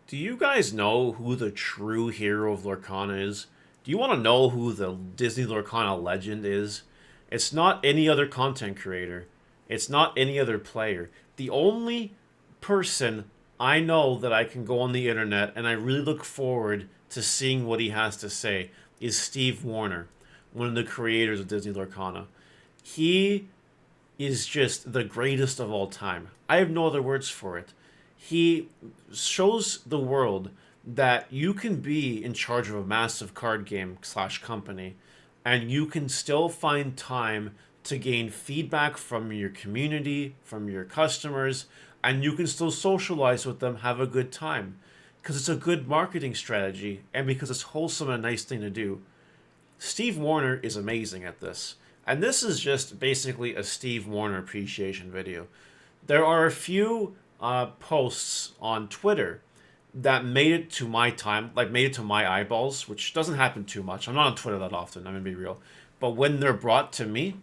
Do you guys know who the true hero of Lorcana is? Do you want to know who the Disney Lorcana legend is? It's not any other content creator. It's not any other player. The only person I know that I can go on the internet and I really look forward to seeing what he has to say is Steve Warner, one of the creators of Disney Lorcana. He is just the greatest of all time. I have no other words for it. He shows the world that you can be in charge of a massive card game slash company and you can still find time to gain feedback from your community, from your customers, and you can still socialize with them, have a good time. Because it's a good marketing strategy and because it's wholesome and a nice thing to do. Steve Warner is amazing at this. And this is just basically a Steve Warner appreciation video. There are a few posts on Twitter that made it to my time, like made it to my eyeballs, which doesn't happen too much. I'm not on Twitter that often, I'm gonna be real. But when they're brought to me,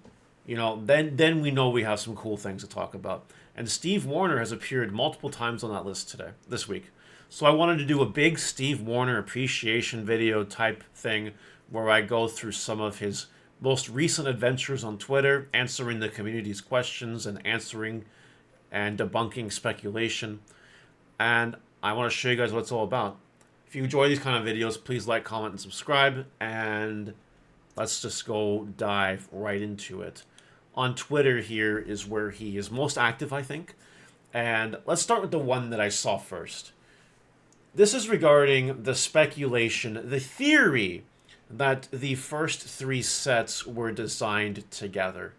then we know we have some cool things to talk about. And Steve Warner has appeared multiple times on that list this week. So I wanted to do a big Steve Warner appreciation video type thing where I go through some of his most recent adventures on Twitter, answering the community's questions and answering and debunking speculation. And I want to show you guys what it's all about. If you enjoy these kind of videos, please like, comment, and subscribe. And let's just go dive right into it. On Twitter here is where he is most active, I think. And let's start with the one that I saw first. This is regarding the speculation, the theory that the first three sets were designed together.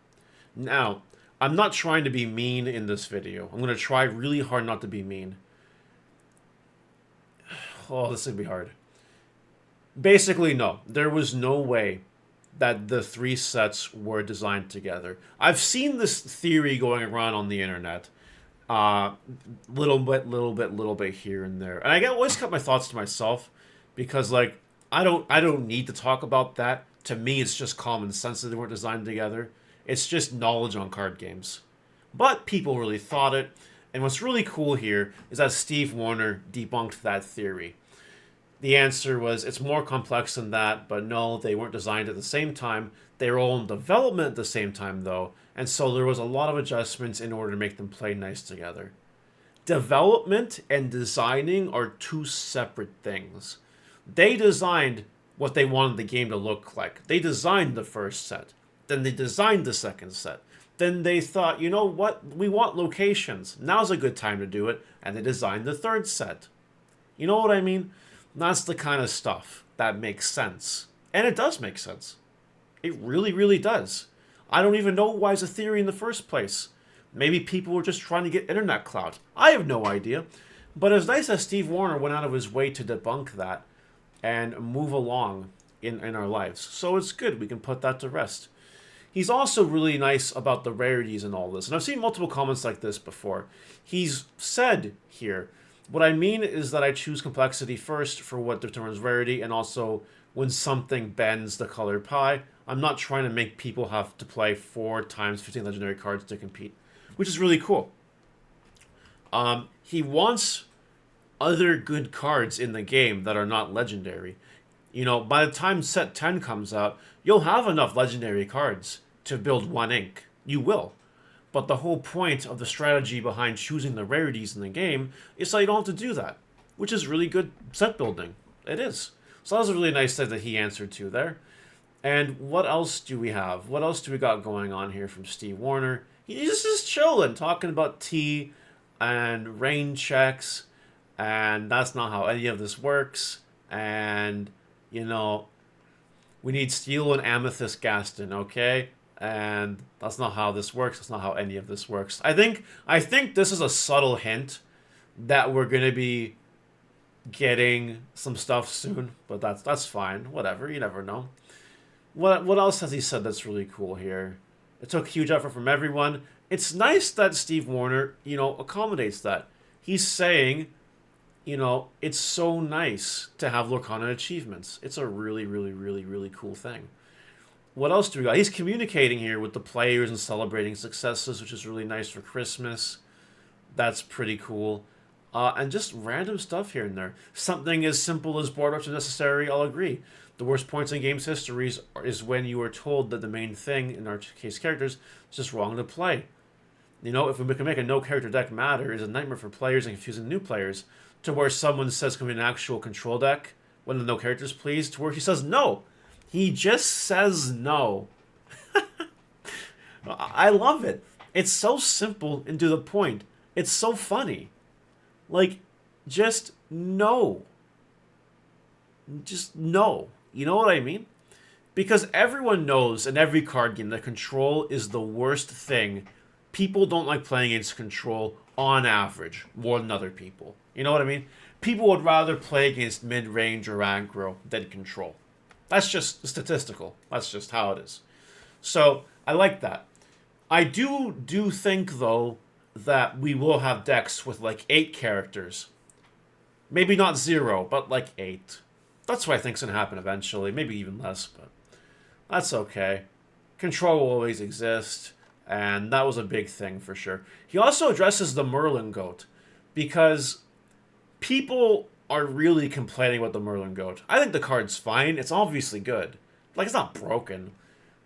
Now, I'm not trying to be mean in this video. I'm going to try really hard not to be mean. Oh, this is going to be hard. Basically, no. There was no way that the three sets were designed together. I've seen this theory going around on the internet. Little bit here and there. And I always kept my thoughts to myself because, like, I don't need to talk about that. To me, it's just common sense that they weren't designed together. It's just knowledge on card games. But people really thought it. And what's really cool here is that Steve Warner debunked that theory. The answer was it's more complex than that, but no, they weren't designed at the same time. They were all in development at the same time, though, and so there was a lot of adjustments in order to make them play nice together. Development and designing are two separate things. They designed what they wanted the game to look like. They designed the first set. Then they designed the second set. Then they thought, you know what? We want locations. Now's a good time to do it. And they designed the third set. You know what I mean? That's the kind of stuff that makes sense. And it does make sense. It really, really does. I don't even know why it's a theory in the first place. Maybe people were just trying to get internet clout. I have no idea. But it's nice that Steve Warner went out of his way to debunk that and move along in our lives. So it's good. We can put that to rest. He's also really nice about the rarities and all this. And I've seen multiple comments like this before. He's said here, what I mean is that I choose complexity first for what determines rarity, and also when something bends the color pie, I'm not trying to make people have to play 4 times 15 legendary cards to compete, which is really cool. He wants other good cards in the game that are not legendary. You know, by the time set 10 comes out, you'll have enough legendary cards to build 1 ink. You will. But the whole point of the strategy behind choosing the rarities in the game is so you don't have to do that, which is really good set building. It is. So that was a really nice thing that he answered to there. And what else do we have? What else do we got going on here from Steve Warner? He's just chilling, talking about tea and rain checks, and that's not how any of this works. And, you know, we need steel and amethyst Gaston, okay? And that's not how this works. That's not how any of this works. I think this is a subtle hint that we're gonna be getting some stuff soon, but that's fine. Whatever, you never know. What else has he said that's really cool here? It took huge effort from everyone. It's nice that Steve Warner, accommodates that. He's saying, it's so nice to have Lorcana achievements. It's a really, really, really, really cool thing. What else do we got? He's communicating here with the players and celebrating successes, which is really nice for Christmas. That's pretty cool. And just random stuff here and there. Something as simple as board ups are necessary, I'll agree. The worst points in games histories is when you are told that the main thing, in our case characters, is just wrong to play. You know, if we can make a no character deck matter, is a nightmare for players and confusing new players. To where someone says can be an actual control deck when the no characters please, to where he says no. He just says no. I love it. It's so simple and to the point. It's so funny. Like, just no. Just no. You know what I mean? Because everyone knows in every card game that control is the worst thing. People don't like playing against control on average more than other people. You know what I mean? People would rather play against mid-range or aggro than control. That's just statistical. That's just how it is. So, I like that. I do think, though, that we will have decks with like 8 characters. Maybe not 0, but like 8. That's what I think's going to happen eventually. Maybe even less, but that's okay. Control will always exist, and that was a big thing for sure. He also addresses the Merlin Goat, because people are really complaining about the Merlin Goat. I think the card's fine. It's obviously good. Like, it's not broken.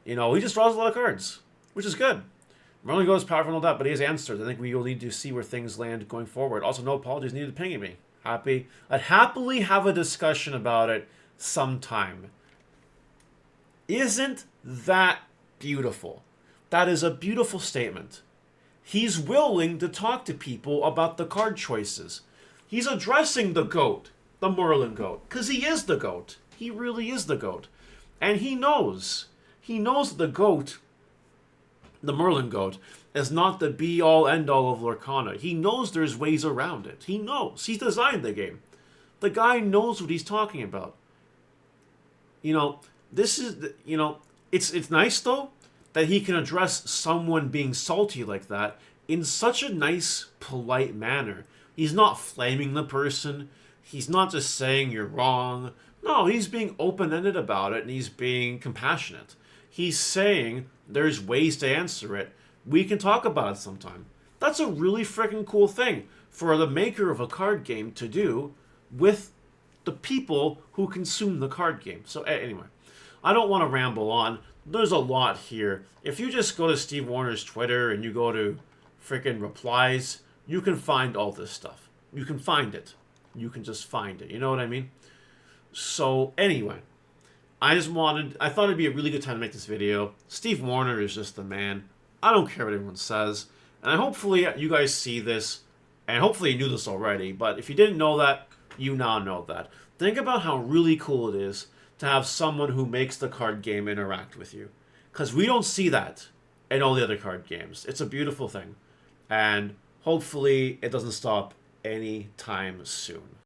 You know, he just draws a lot of cards, which is good. Merlin Goat is powerful, no doubt, but he has answers. I think we will need to see where things land going forward. Also, no apologies needed to pinging me. I'd happily have a discussion about it sometime. Isn't that beautiful? That is a beautiful statement. He's willing to talk to people about the card choices. He's addressing the goat, the Merlin Goat, because he is the goat. He really is the goat. And he knows. He knows the goat, the Merlin Goat, is not the be-all, end-all of Lorcana. He knows there's ways around it. He knows. He's designed the game. The guy knows what he's talking about. You know, this is, you know, it's nice, though, that he can address someone being salty like that in such a nice, polite manner. He's not flaming the person. He's not just saying you're wrong. No, he's being open-ended about it, and he's being compassionate. He's saying there's ways to answer it. We can talk about it sometime. That's a really freaking cool thing for the maker of a card game to do with the people who consume the card game. So anyway, I don't want to ramble on. There's a lot here. If you just go to Steve Warner's Twitter and you go to freaking replies, you can find all this stuff. You can find it. You can just find it. You know what I mean? So anyway, I thought it'd be a really good time to make this video. Steve Warner is just the man. I don't care what everyone says. And hopefully you guys see this, and hopefully you knew this already, but if you didn't know that, you now know that. Think about how really cool it is to have someone who makes the card game interact with you. Because we don't see that in all the other card games. It's a beautiful thing. And hopefully it doesn't stop anytime soon.